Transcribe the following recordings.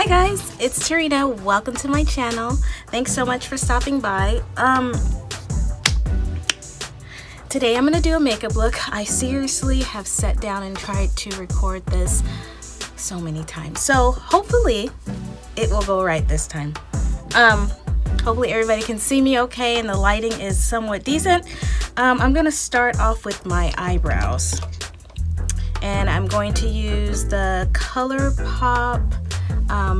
Hi guys, it's Terreana. Welcome to my channel. Thanks so much for stopping by. Today I'm gonna do a makeup look. I seriously have sat down and tried to record this so many times, so hopefully it will go right this time. Hopefully everybody can see me okay and the lighting is somewhat decent. I'm gonna start off with my eyebrows, and I'm going to use the ColourPop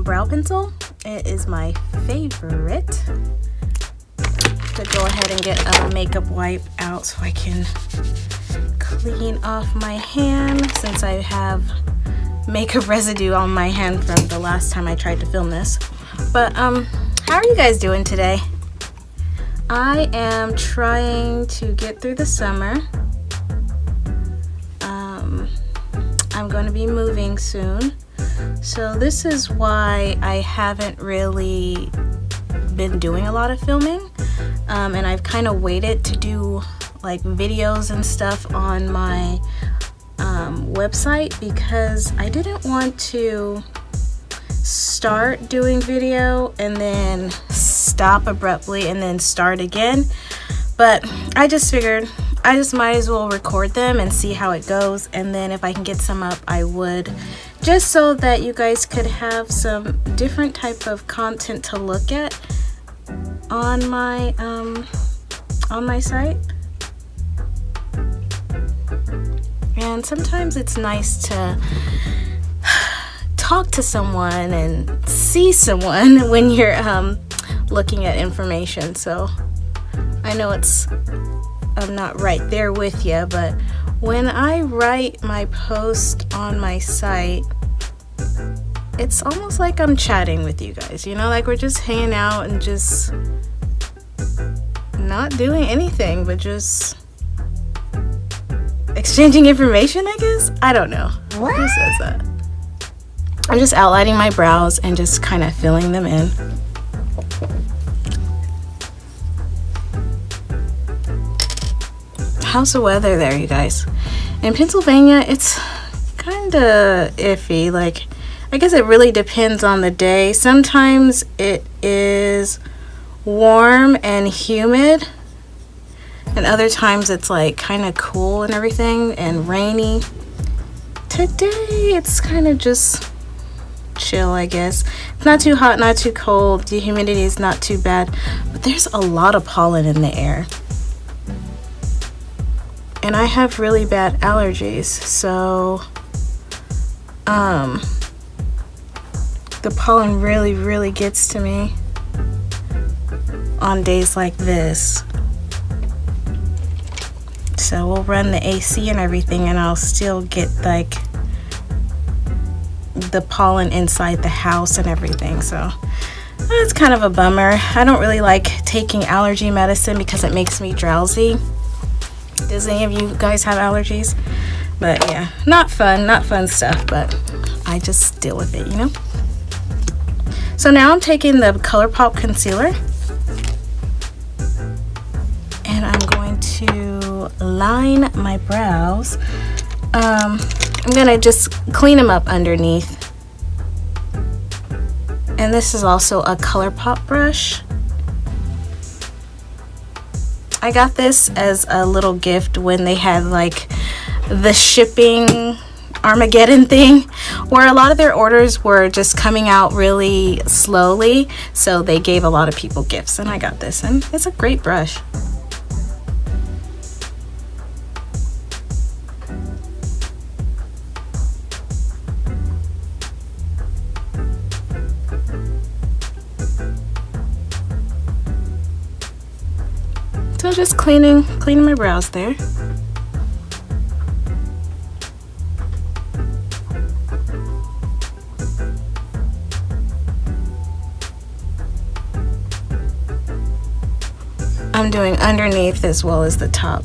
brow pencil. It is my favorite. To go ahead and get a makeup wipe out so I can clean off my hand, since I have makeup residue on my hand from the last time I tried to film this. But how are you guys doing today? I am trying to get through the summer. I'm going to be moving soon, so this is why I haven't really been doing a lot of filming, and I've kind of waited to do like videos and stuff on my website, because I didn't want to start doing video and then stop abruptly and then start again. But I just figured I just might as well record them and see how it goes, and then if I can get some up I would, just so that you guys could have some different type of content to look at on my site. And sometimes it's nice to talk to someone and see someone when you're looking at information. So I know I'm not right there with you, but when I write my post on my site, it's almost like I'm chatting with you guys, you know, like we're just hanging out and just not doing anything but just exchanging information, I guess. I don't know. What? Who says that? I'm just outlining my brows and just kind of filling them in. How's the weather there, you guys? In Pennsylvania, it's kind of iffy. Like, I guess it really depends on the day. Sometimes it is warm and humid, and other times it's like kind of cool and everything and rainy. Today it's kind of just chill, I guess. It's not too hot, not too cold. The humidity is not too bad, but there's a lot of pollen in the air. And I have really bad allergies, so the pollen really gets to me on days like this. So we'll run the AC and everything, and I'll still get like the pollen inside the house and everything. So that's kind of a bummer. I don't really like taking allergy medicine because it makes me drowsy. Does any of you guys have allergies? But yeah, not fun stuff, but I just deal with it, you know? So now I'm taking the ColourPop concealer, and I'm going to line my brows. I'm gonna just clean them up underneath. And this is also a ColourPop brush. I got this as a little gift when they had like the shipping Armageddon thing, where a lot of their orders were just coming out really slowly, so they gave a lot of people gifts, and I got this, and it's a great brush. So just cleaning my brows there. I'm doing underneath as well as the top.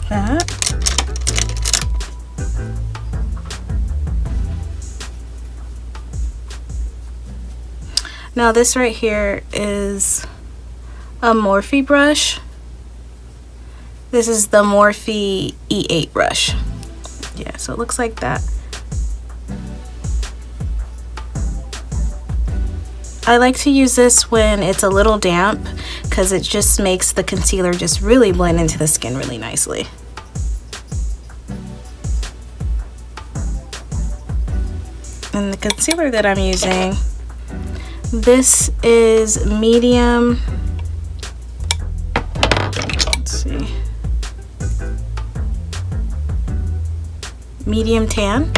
that. Now this right here is a Morphe brush. This is the Morphe E8 brush. Yeah, so it looks like that. I like to use this when it's a little damp because it just makes the concealer just really blend into the skin really nicely. And the concealer that I'm using, this is medium, let's see, medium tan.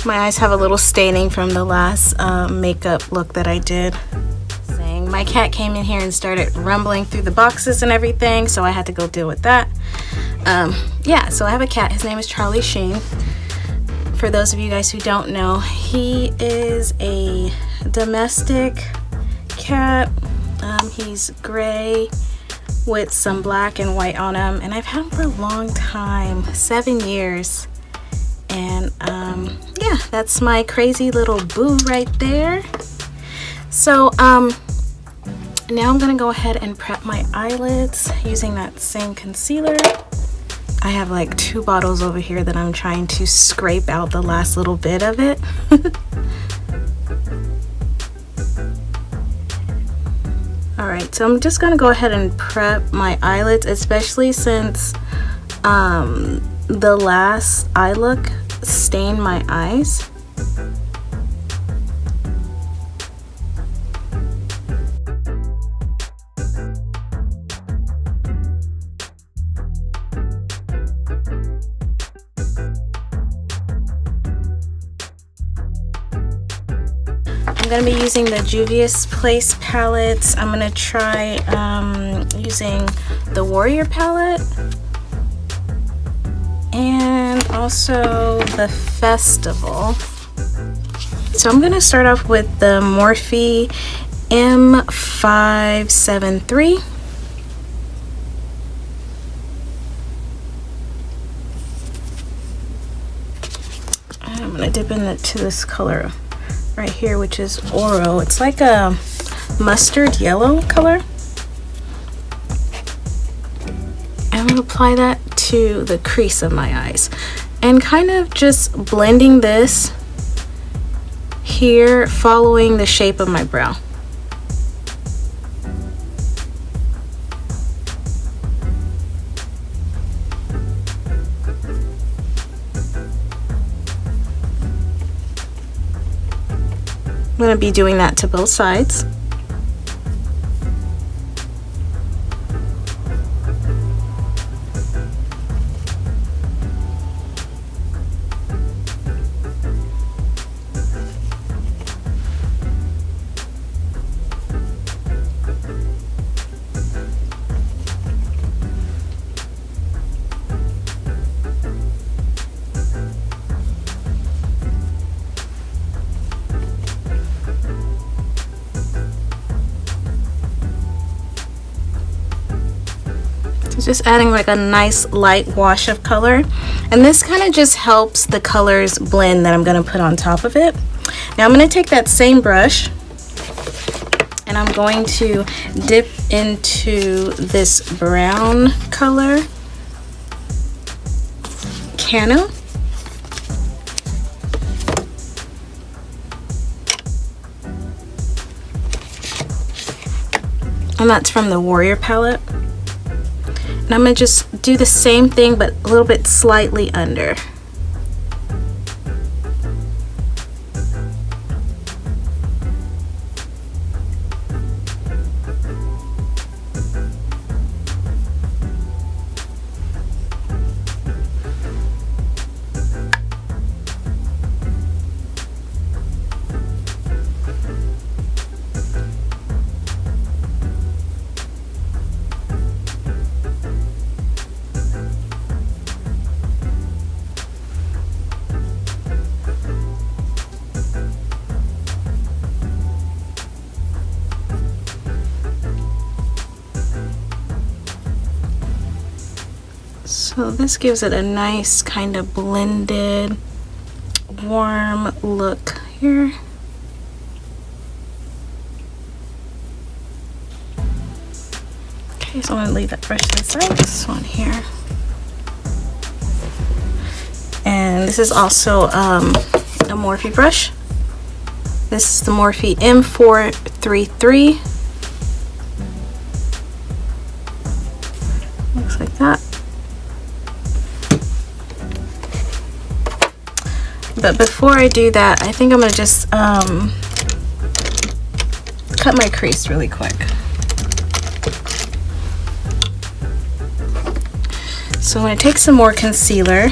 My eyes have a little staining from the last makeup look that I did. My cat came in here and started rumbling through the boxes and everything, so I had to go deal with that. Yeah, so I have a cat. His name is Charlie Sheen. For those of you guys who don't know, he is a domestic cat. He's gray with some black and white on him, and I've had him for a long time, 7 years. And yeah, that's my crazy little boo right there. So now I'm gonna go ahead and prep my eyelids using that same concealer. I have like 2 bottles over here that I'm trying to scrape out the last little bit of it. Alright, so I'm just gonna go ahead and prep my eyelids, especially since the last eye look stained my eyes. I'm going to be using the JUVIA'S Place palettes. I'm going to try using the Warrior palette and also the Festival. So I'm going to start off with the Morphe M573. I'm going to dip into this color right here, which is Oro. It's like a mustard yellow color. I'm going to apply that to the crease of my eyes and kind of just blending this here, following the shape of my brow. I'm going to be doing that to both sides. Just adding like a nice light wash of color, and this kind of just helps the colors blend that I'm going to put on top of it. Now I'm going to take that same brush and I'm going to dip into this brown color, Cano. And that's from the Warrior palette. And I'm going to just do the same thing, but a little bit slightly under. So this gives it a nice kind of blended, warm look here. Okay, so I'm gonna leave that brush to the side. This one here. And this is also a Morphe brush. This is the Morphe M433. Looks like that. But before I do that, I think I'm gonna just cut my crease really quick. So I'm gonna take some more concealer.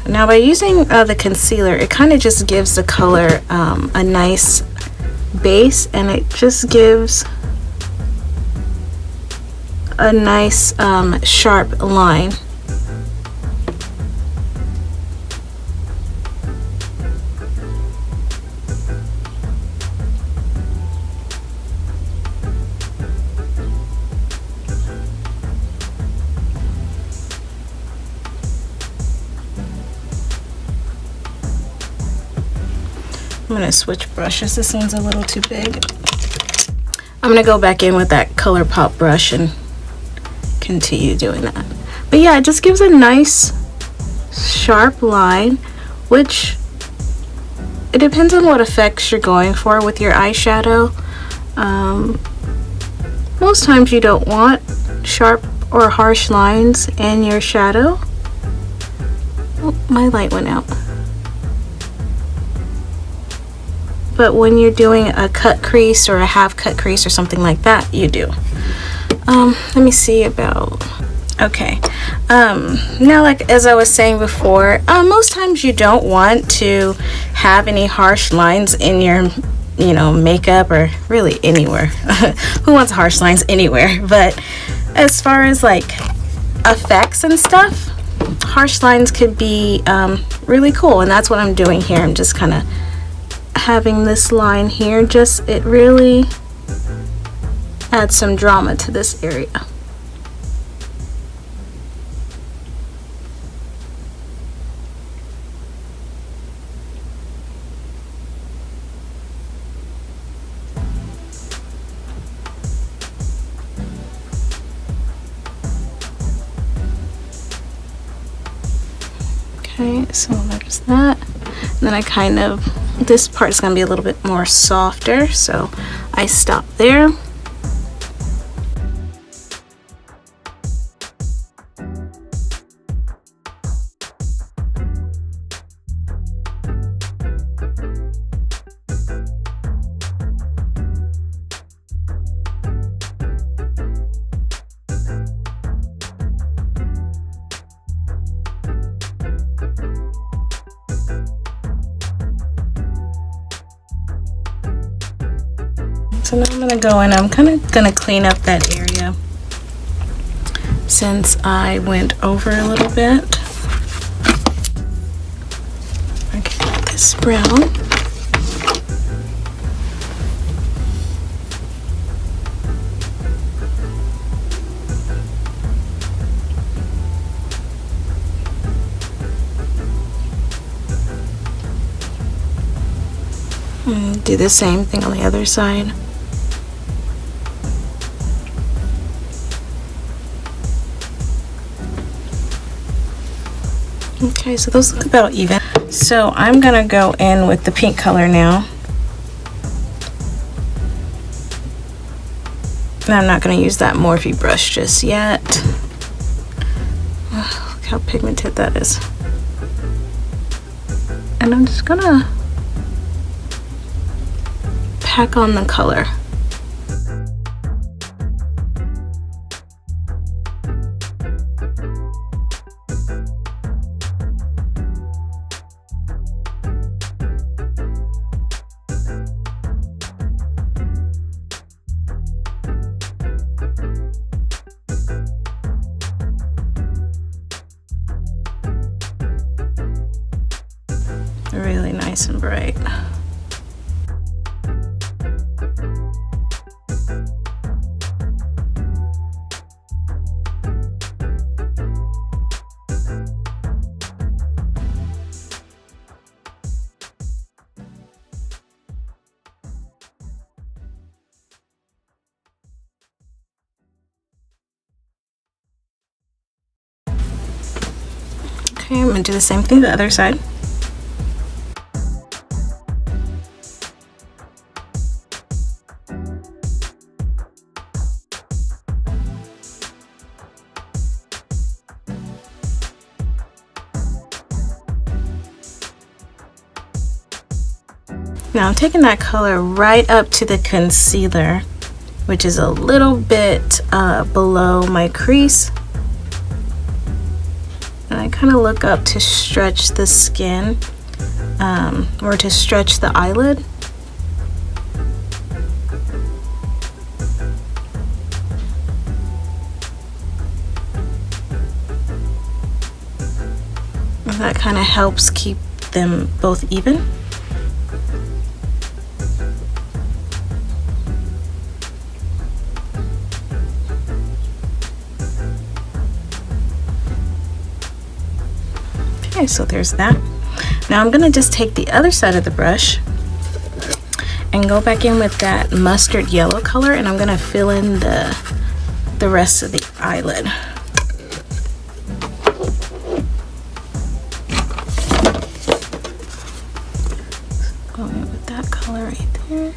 Now by using the concealer, it kind of just gives the color a nice base, and it just gives a nice sharp line. I'm going to switch brushes. This one's a little too big. I'm going to go back in with that ColourPop brush and continue doing that. But yeah, it just gives a nice sharp line, which it depends on what effects you're going for with your eyeshadow. Most times you don't want sharp or harsh lines in your shadow. Oh, my light went out. But when you're doing a cut crease or a half cut crease or something like that, you do. Let me see about, okay. Now, like as I was saying before, most times you don't want to have any harsh lines in your, makeup, or really anywhere. Who wants harsh lines anywhere? But as far as like effects and stuff, harsh lines could be really cool, and that's what I'm doing here. I'm just kind of having this line here, it really adds some drama to this area. Okay, so there's that. And then I kind of, this part is going to be a little bit more softer, so I stop there. So now I'm going to go in, I'm kind of going to clean up that area since I went over a little bit. Okay, this brown. And do the same thing on the other side. Okay, so those look about even. So I'm gonna go in with the pink color now. And I'm not gonna use that Morphe brush just yet. Oh, look how pigmented that is. And I'm just gonna pack on the color. Really nice and bright. Okay, I'm gonna do the same thing the other side. Now I'm taking that color right up to the concealer, which is a little bit below my crease. And I kind of look up to stretch the skin, or to stretch the eyelid. And that kind of helps keep them both even. Okay, so there's that. Now I'm gonna just take the other side of the brush and go back in with that mustard yellow color, and I'm gonna fill in the rest of the eyelid. Go in with that color right there.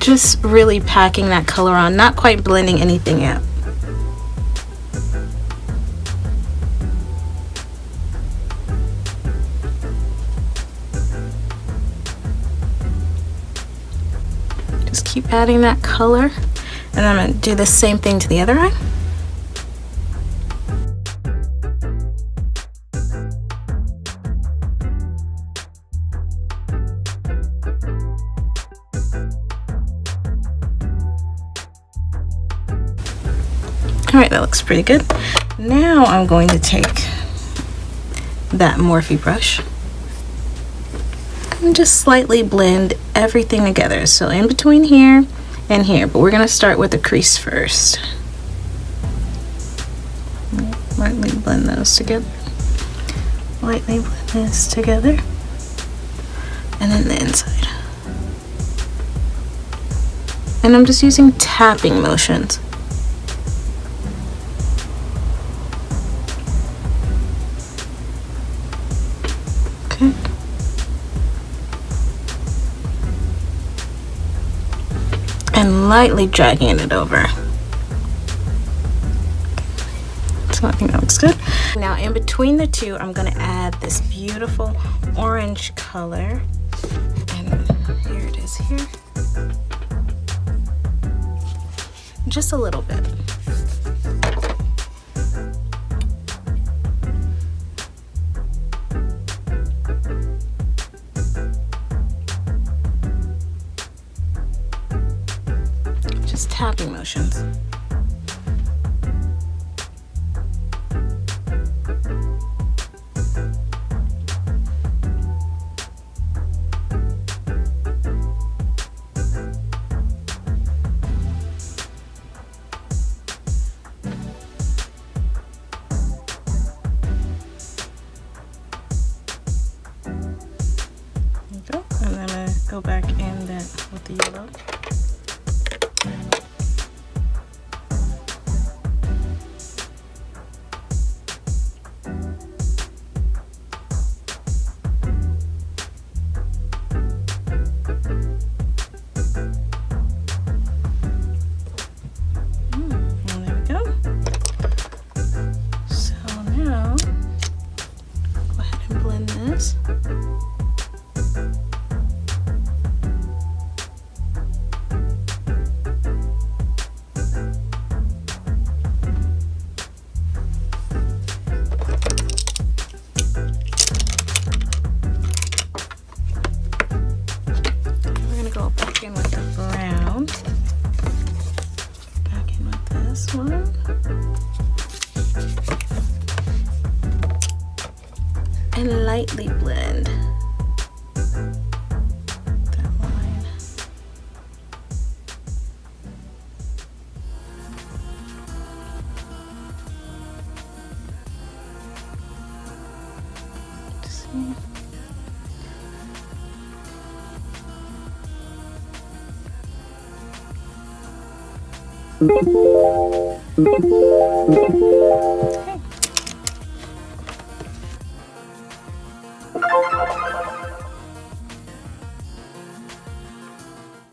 Just really packing that color on, not quite blending anything out. Just keep adding that color, and I'm going to do the same thing to the other eye. Alright, that looks pretty good. Now I'm going to take that Morphe brush and just slightly blend everything together. So in between here and here, but we're going to start with the crease first. Lightly blend those together. Lightly blend this together. And then the inside. And I'm just using tapping motions. Okay. And lightly dragging it over. So I think that looks good. Now in between the two, I'm gonna add this beautiful orange color. And here it is here. Just a little bit. Just tapping motions. And then I'm going to go back in then with the yellow. And there we go. So now, go ahead and blend this. Back in with the brown. Back in with this one. And lightly blend that line. Okay.